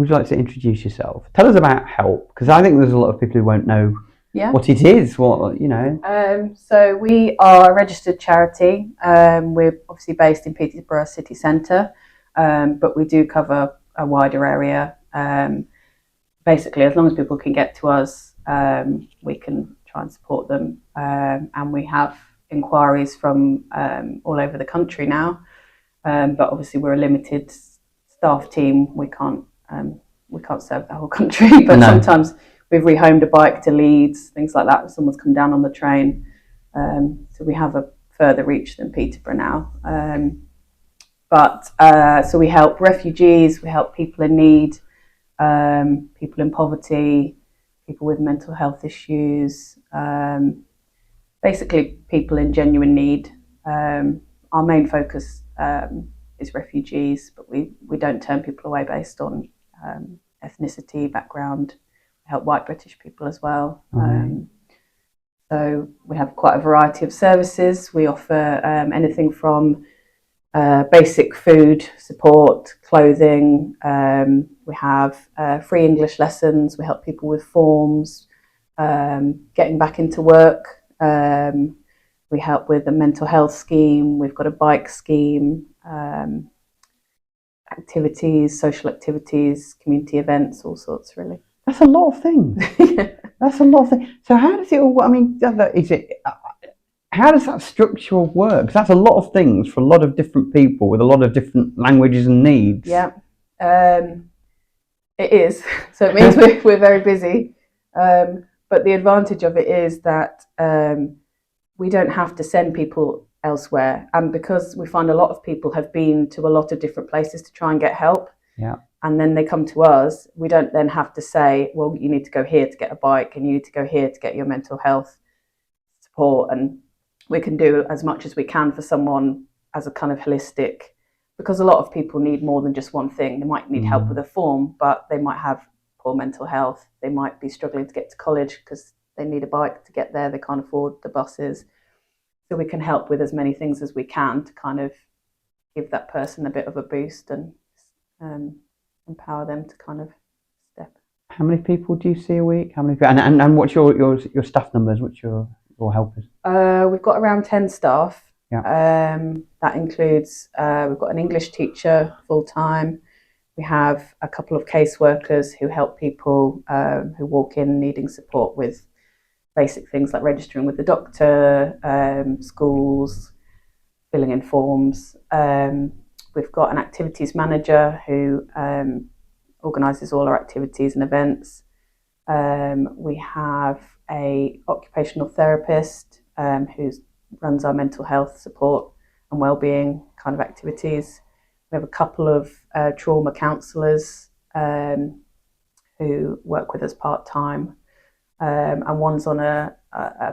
would you like to introduce yourself? Tell us about HELP, because I think there's a lot of people who won't know what it is. So we are a registered charity. We're obviously based in Peterborough city centre, but we do cover a wider area. Basically, as long as people can get to us, we can try and support them. And we have inquiries from all over the country now. But obviously, we're a limited staff team. We can't serve the whole country. But sometimes we've rehomed a bike to Leeds, things like that. Someone's come down on the train. So we have a further reach than Peterborough now. So we help refugees, we help people in need, people in poverty, people with mental health issues, basically people in genuine need. Our main focus is refugees, but we don't turn people away based on ethnicity, background. We help white British people as well. So we have quite a variety of services. We offer anything from basic food support, clothing. We have free English lessons. We help people with forms, getting back into work. We help with a mental health scheme. We've got a bike scheme, activities, social activities, community events, all sorts, really. That's a lot of things. That's a lot of things. So how does it all, I mean, how does that structure work? Because that's a lot of things for a lot of different people with a lot of different languages and needs. Yeah, it is. So it means we're very busy. But the advantage of it is that we don't have to send people elsewhere. And because we find a lot of people have been to a lot of different places to try and get help. Yeah. And then they come to us, we don't then have to say, well, you need to go here to get a bike and you need to go here to get your mental health support. And we can do as much as we can for someone as a kind of holistic, because a lot of people need more than just one thing. They might need help with a form, but they might have poor mental health. They might be struggling to get to college because they need a bike to get there. They can't afford the buses. So we can help with as many things as we can to kind of give that person a bit of a boost and empower them to kind of step. How many people do you see a week? How many? And what's your staff numbers? What's your helpers? We've got around 10 staff. Yeah. That includes we've got an English teacher full time. We have a couple of caseworkers who help people who walk in needing support with basic things like registering with the doctor, schools, filling in forms. We've got an activities manager who organises all our activities and events. We have a occupational therapist who runs our mental health support and wellbeing kind of activities. We have a couple of trauma counsellors who work with us part-time, and one's on a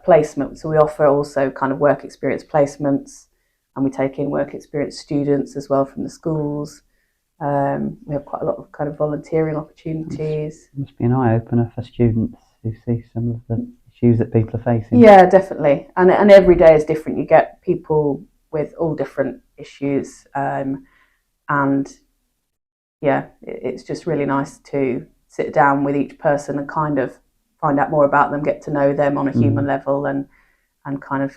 placement. So we offer also kind of work experience placements, and we take in work experience students as well from the schools. We have quite a lot of kind of volunteering opportunities. It must be an eye-opener for students who see some of the issues that people are facing. Yeah, definitely. And every day is different. You get people with all different issues. And yeah, it's just really nice to sit down with each person and kind of find out more about them, get to know them on a human level, and kind of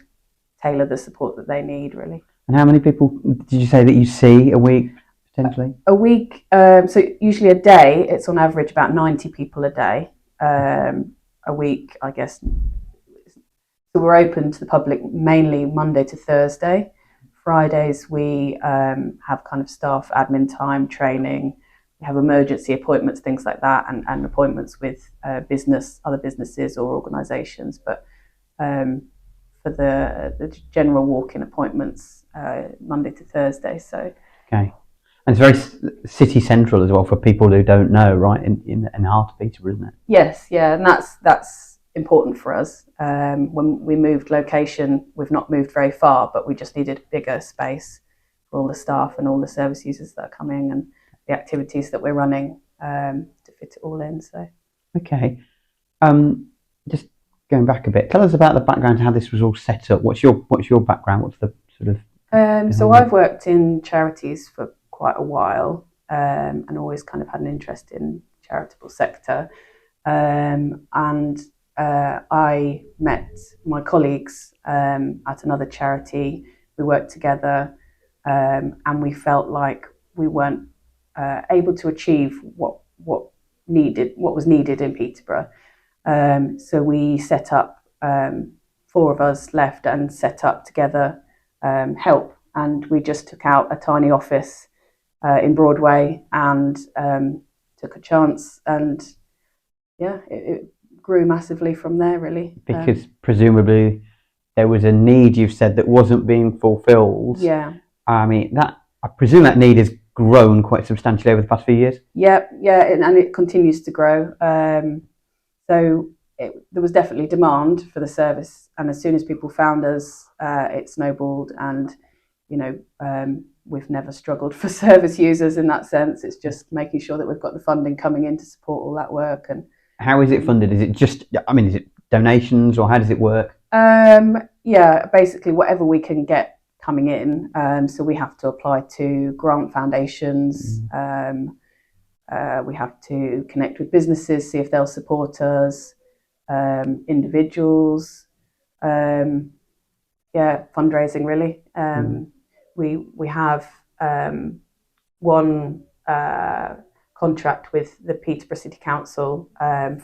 tailor the support that they need, really. And how many people did you say that you see a week, potentially? A week, so usually a day, it's on average about 90 people a day. A week, I guess. So we're open to the public mainly Monday to Thursday. Fridays we have kind of staff admin time, training. We have emergency appointments, things like that, and appointments with other businesses or organisations. But for the general walk-in appointments, Monday to Thursday. So. Okay. And it's very city central as well for people who don't know, right? In the heart of Peterborough, isn't it? Yes, yeah, and that's important for us. When we moved location, we've not moved very far, but we just needed a bigger space for all the staff and all the service users that are coming and the activities that we're running to fit it all in. So. Okay. Just going back a bit, tell us about the background, how this was all set up. What's your background? What's the sort of? So I've worked in charities for quite a while. and always kind of had an interest in charitable sector. I met my colleagues at another charity. We worked together, and we felt like we weren't able to achieve what was needed in Peterborough. So we set up, 4 of us left and set up together Help, and we just took out a tiny office in Broadway and took a chance, and it grew massively from there, really. Because presumably there was a need, you've said, that wasn't being fulfilled. Yeah. I mean, I presume that need has grown quite substantially over the past few years. Yeah, and it continues to grow. So there was definitely demand for the service, and as soon as people found us, it snowballed, and we've never struggled for service users in that sense. It's just making sure that we've got the funding coming in to support all that work. And how is it funded? Is it just, is it donations, or how does it work? Basically whatever we can get coming in. So we have to apply to grant foundations. We have to connect with businesses, see if they'll support us. Individuals, fundraising, really. We have one contract with the Peterborough City Council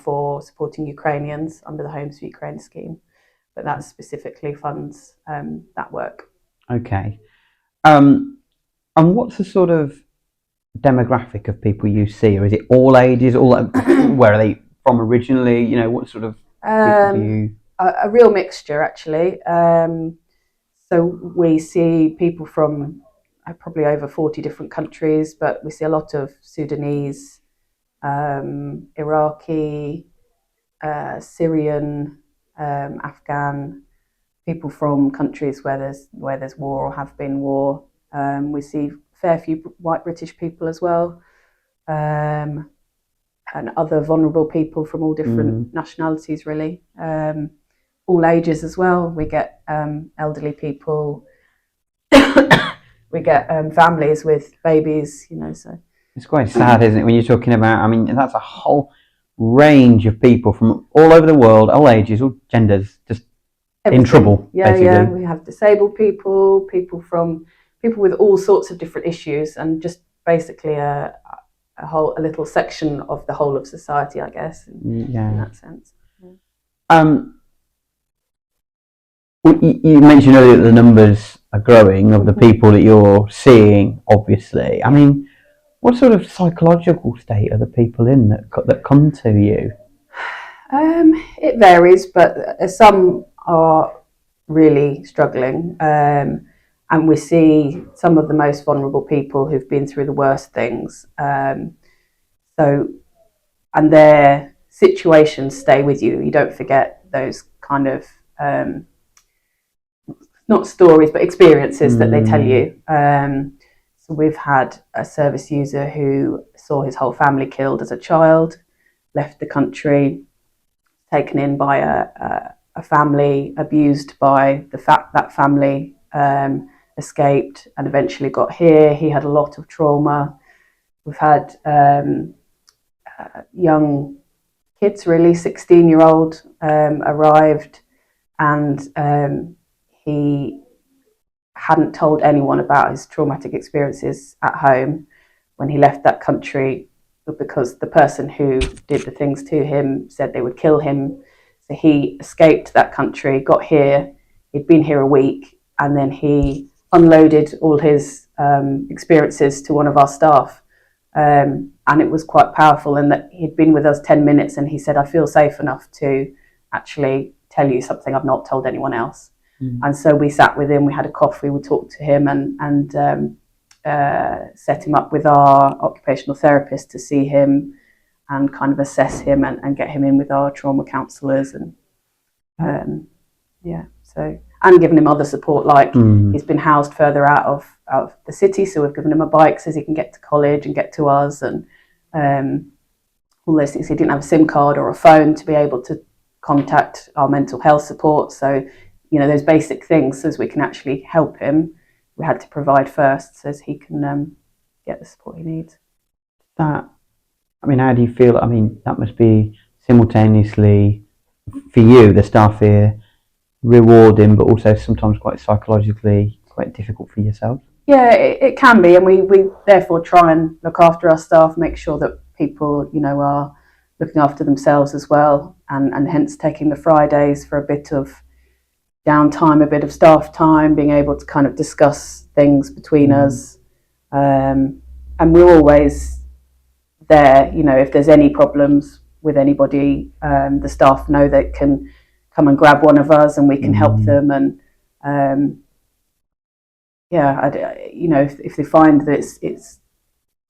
for supporting Ukrainians under the Homes for Ukraine scheme, but that specifically funds that work. Okay. And what's the sort of demographic of people you see, or is it all ages? Where are they from originally? What sort of people do you? A real mixture, actually. So we see people from probably over 40 different countries, but we see a lot of Sudanese, Iraqi, Syrian, Afghan, people from countries where there's war or have been war. We see a fair few white British people as well, and other vulnerable people from all different nationalities, really. All ages as well. We get elderly people. We get families with babies, so. It's quite sad, isn't it, when you're talking about, that's a whole range of people from all over the world, all ages, all genders, just everything. In trouble, basically. Yeah, we have disabled people with all sorts of different issues, and just basically a little section of the whole of society, I guess, in that sense. You mentioned earlier that the numbers are growing of the people that you're seeing, obviously. What sort of psychological state are the people in that come to you? It varies, but some are really struggling. And we see some of the most vulnerable people who've been through the worst things. And their situations stay with you. You don't forget those kind of not stories, but experiences that they tell you. So we've had a service user who saw his whole family killed as a child, left the country, taken in by a family, abused by that family, escaped and eventually got here. He had a lot of trauma. We've had young kids, really, 16-year-old arrived, and he hadn't told anyone about his traumatic experiences at home when he left that country, because the person who did the things to him said they would kill him. So he escaped that country, got here, he'd been here a week, and then he unloaded all his experiences to one of our staff. And it was quite powerful, in that he'd been with us 10 minutes and he said, I feel safe enough to actually tell you something I've not told anyone else. And so we sat with him, we had a coffee, we talked to him, and set him up with our occupational therapist to see him and kind of assess him and get him in with our trauma counsellors, and and giving him other support, like he's been housed further out of the city, so we've given him a bike so he can get to college and get to us, and all those things. He didn't have a SIM card or a phone to be able to contact our mental health support, so those basic things, so as we can actually help him, we had to provide first, so as he can get the support he needs. that, I mean, how do you feel? I mean, that must be simultaneously for you, the staff here, rewarding, but also sometimes quite psychologically quite difficult for yourself. Yeah, it can be, and we therefore try and look after our staff, make sure that people, are looking after themselves as well, and hence taking the Fridays for a bit of downtime, a bit of staff time, being able to kind of discuss things between us, and we're always there. If there's any problems with anybody, the staff know they can come and grab one of us, and we can help them. And if they find that it's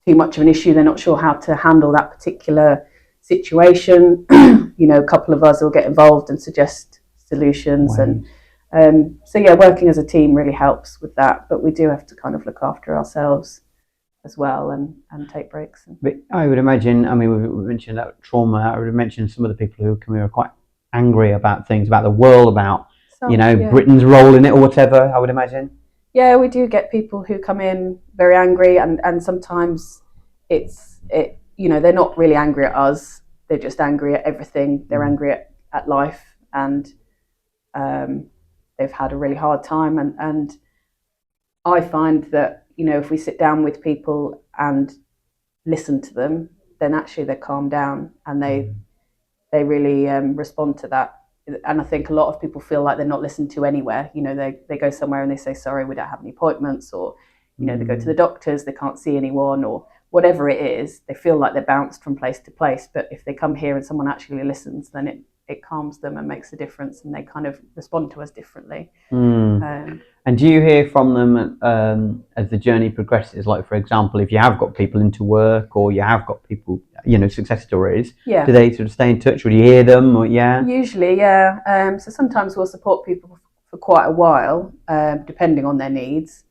too much of an issue, they're not sure how to handle that particular situation, a couple of us will get involved and suggest solutions. Right. And working as a team really helps with that, but we do have to kind of look after ourselves as well, and take breaks. But I would imagine, I mean, we mentioned that trauma. I would mention some of the people who come here are quite angry about things, about the world, about Britain's role in it or whatever, I would imagine. Yeah, we do get people who come in very angry, and sometimes they're not really angry at us. They're just angry at everything. They're angry at life, and they've had a really hard time. And I find that, if we sit down with people and listen to them, then actually they calm down, and they really respond to that. And I think a lot of people feel like they're not listened to anywhere. They go somewhere and they say, sorry, we don't have any appointments, or they go to the doctors, they can't see anyone, or whatever it is. They feel like they're bounced from place to place, but if they come here and someone actually listens, then it calms them and makes a difference, and they kind of respond to us differently. And do you hear from them as the journey progresses? Like, for example, if you have got people into work, or you have got people, success stories, do they sort of stay in touch? Would you hear them? Or, Usually, yeah. So sometimes we'll support people for quite a while, depending on their needs.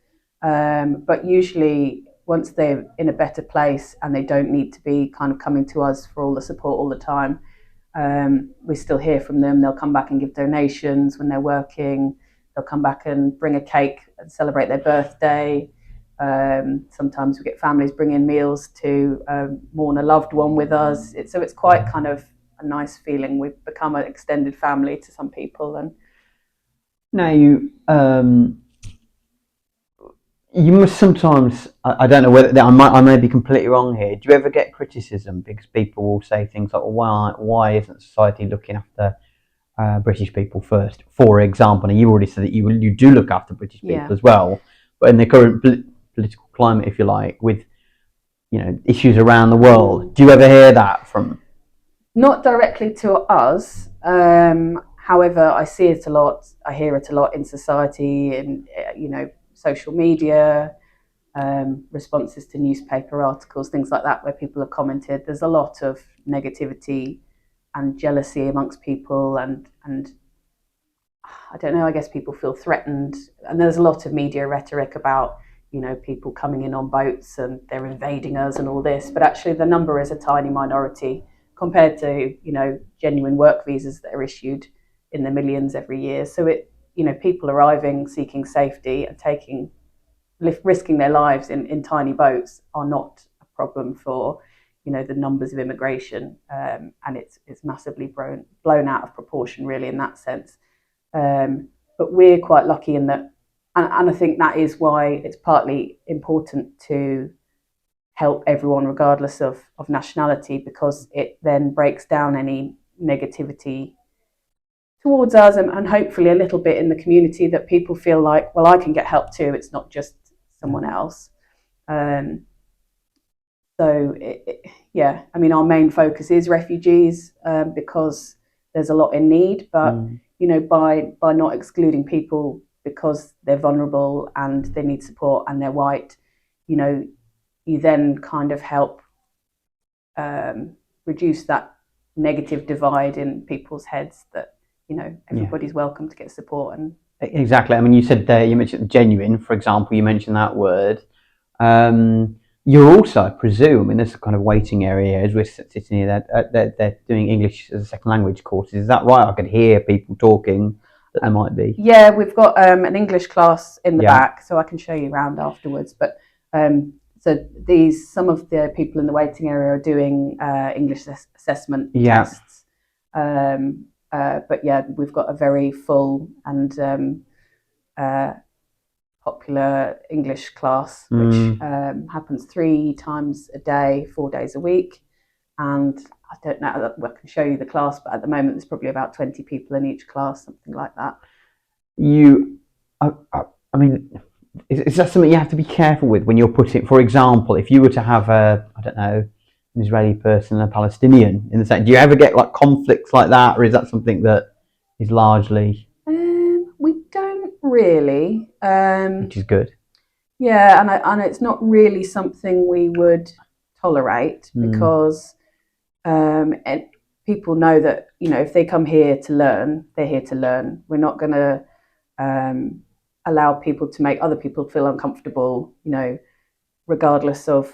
But usually, once they're in a better place and they don't need to be kind of coming to us for all the support all the time, we still hear from them. They'll come back and give donations when they're working. They'll come back and bring a cake and celebrate their birthday. Sometimes we get families bring in meals to mourn a loved one with us. So it's quite kind of a nice feeling. We've become an extended family to some people. And now you must sometimes, I don't know whether, I may be completely wrong here. Do you ever get criticism because people will say things like, well, why isn't society looking after British people first, for example? And you already said that you do look after British people as well, but in the current political climate, if you like, with issues around the world, do you ever hear that from? Not directly to us. However, I see it a lot. I hear it a lot in society, and social media, responses to newspaper articles, things like that, where people have commented. There's a lot of negativity and jealousy amongst people, and I don't know, I guess people feel threatened, and there's a lot of media rhetoric about people coming in on boats and they're invading us and all this, but actually the number is a tiny minority compared to genuine work visas that are issued in the millions every year. So people arriving seeking safety and risking their lives in tiny boats are not a problem for the numbers of immigration, and it's massively blown out of proportion, really, in that sense. But we're quite lucky in that, and I think that is why it's partly important to help everyone regardless of nationality, because it then breaks down any negativity towards us, and hopefully a little bit in the community, that people feel like, well, I can get help too, it's not just someone else. So I mean, our main focus is refugees, because there's a lot in need, but by not excluding people because they're vulnerable and they need support and they're white, you then kind of help reduce that negative divide in people's heads, that everybody's welcome to get support. And exactly, I mean, you said there, you mentioned genuine, for example, you mentioned that word. You're also, I presume, in this kind of waiting area as we're sitting here, they're doing English as a second language courses. Is that right? I could hear people talking that there might be. Yeah, we've got an English class in the back, so I can show you around afterwards. But So some of the people in the waiting area are doing English assessment tests. But yeah, we've got a very full and popular English class, which happens 3 times a day, 4 days a week. And I don't know, I can show you the class, but at the moment there's probably about 20 people in each class, something like that. I mean, is that something you have to be careful with when you're putting, for example, if you were to have I don't know, an Israeli person and a Palestinian in the same, do you ever get like conflicts like that, or is that something that is largely? We don't really, Which is good. Yeah, and it's not really something we would tolerate because people know that, you know, if they come here to learn, they're here to learn. We're not going to allow people to make other people feel uncomfortable, you know, regardless of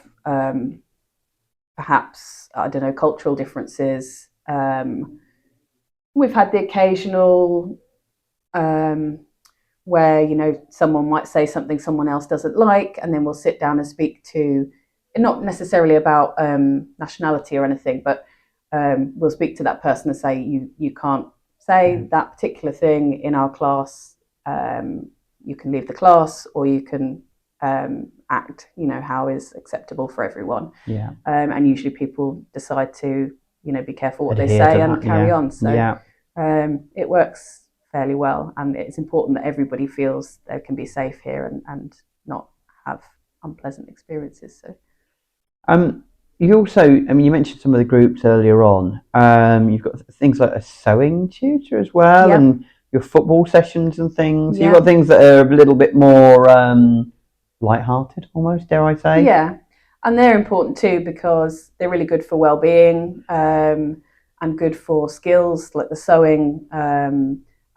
perhaps, I don't know, cultural differences. We've had the occasional where, you know, someone might say something someone else doesn't like, and then we'll sit down and speak to, not necessarily about nationality or anything, but we'll speak to that person and say, you can't say that particular thing in our class. You can leave the class, or you can act, you know, how is acceptable for everyone. Yeah. And usually people decide to, you know, be careful what they say and carry on. So it works fairly well, and it's important that everybody feels they can be safe here and not have unpleasant experiences. So you also, I mean, you mentioned some of the groups earlier on. You've got things like a sewing tutor as well, and your football sessions and things. You've got things that are a little bit more light-hearted, almost, dare I say. Yeah, and they're important too because they're really good for well-being and good for skills like the sewing.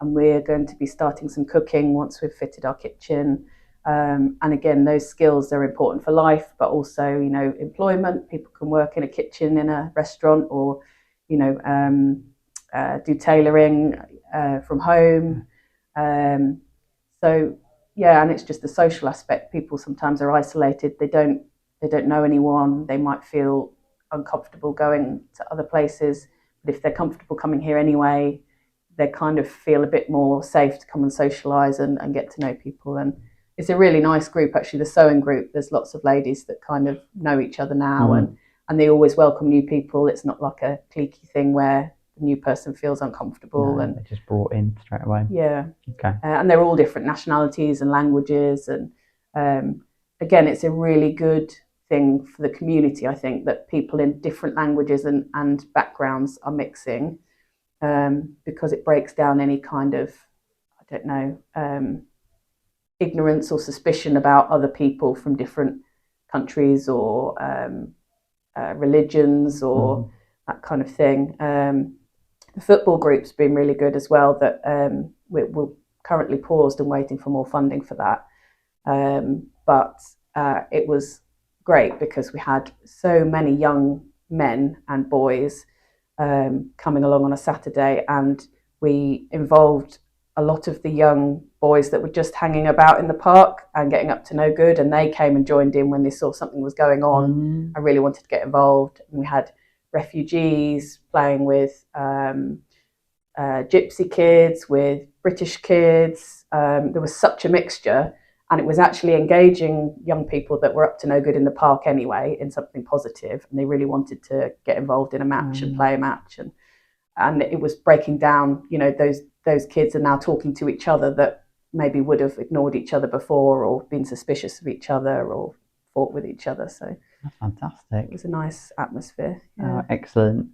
And we're going to be starting some cooking once we've fitted our kitchen. And again, those skills are important for life, but also, you know, employment. People can work in a kitchen in a restaurant, or, you know, do tailoring from home. So yeah, and it's just the social aspect. People sometimes are isolated. They don't know anyone. They might feel uncomfortable going to other places, but if they're comfortable coming here anyway, they kind of feel a bit more safe to come and socialise and get to know people. And it's a really nice group, actually, the sewing group. There's lots of ladies that kind of know each other now, and they always welcome new people. It's not like a cliquey thing where the new person feels uncomfortable. And they're just brought in straight away. Yeah. Okay. And they're all different nationalities and languages. And again, it's a really good thing for the community, I think, that people in different languages and backgrounds are mixing. Because it breaks down any kind of, I don't know, ignorance or suspicion about other people from different countries or religions or that kind of thing. The football group's been really good as well, that we're currently paused and waiting for more funding for that. But it was great because we had so many young men and boys coming along on a Saturday, and we involved a lot of the young boys that were just hanging about in the park and getting up to no good, and they came and joined in when they saw something was going on. I really wanted to get involved, and we had refugees playing with gypsy kids, with British kids. There was such a mixture, and it was actually engaging young people that were up to no good in the park anyway in something positive, and they really wanted to get involved in a match and play a match, and it was breaking down, you know, those kids are now talking to each other that maybe would have ignored each other before or been suspicious of each other or fought with each other. So that's fantastic. It was a nice atmosphere. Yeah. Oh, excellent.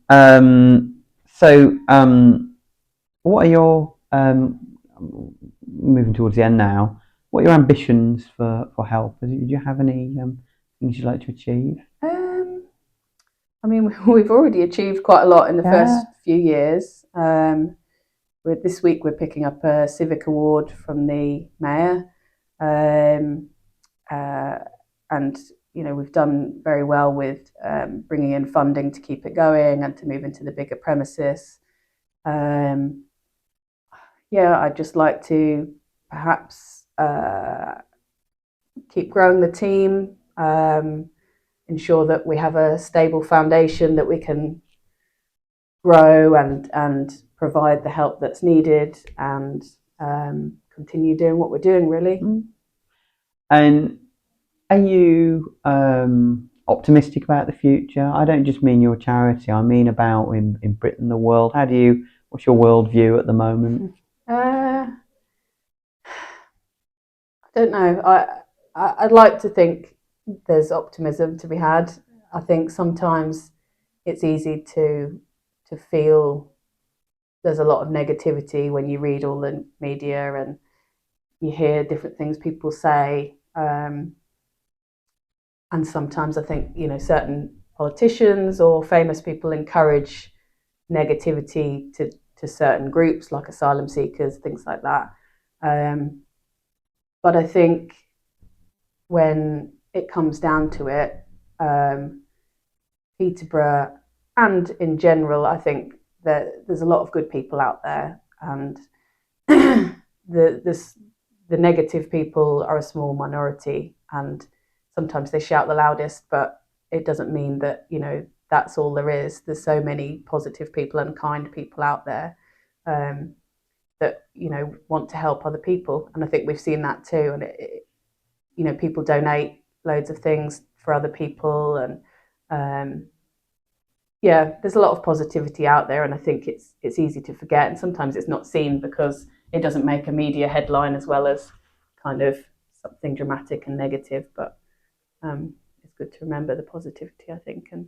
What are your moving towards the end now? What are your ambitions for help? Do you have any things you'd like to achieve? I mean, we've already achieved quite a lot in the first few years. This week we're picking up a civic award from the mayor, and you know, we've done very well with bringing in funding to keep it going and to move into the bigger premises. Yeah, I'd just like to perhaps keep growing the team. ensure that we have a stable foundation that we can grow and provide the help that's needed, and continue doing what we're doing, really. And are you optimistic about the future? I don't just mean your charity, I mean about in Britain, the world. What's your worldview at the moment? I don't know. I'd like to think there's optimism to be had. I think sometimes it's easy to feel there's a lot of negativity when you read all the media and you hear different things people say. And sometimes I think, certain politicians or famous people encourage negativity to certain groups like asylum seekers, things like that. But I think when it comes down to it, Peterborough and in general, I think that there's a lot of good people out there, and the negative people are a small minority, and sometimes they shout the loudest, but it doesn't mean that that's all there is. There's so many positive people and kind people out there that want to help other people, and I think we've seen that too. And people donate loads of things for other people, and yeah, there's a lot of positivity out there, and I think it's easy to forget, and sometimes it's not seen because it doesn't make a media headline as well as kind of something dramatic and negative. But it's good to remember the positivity, I think, and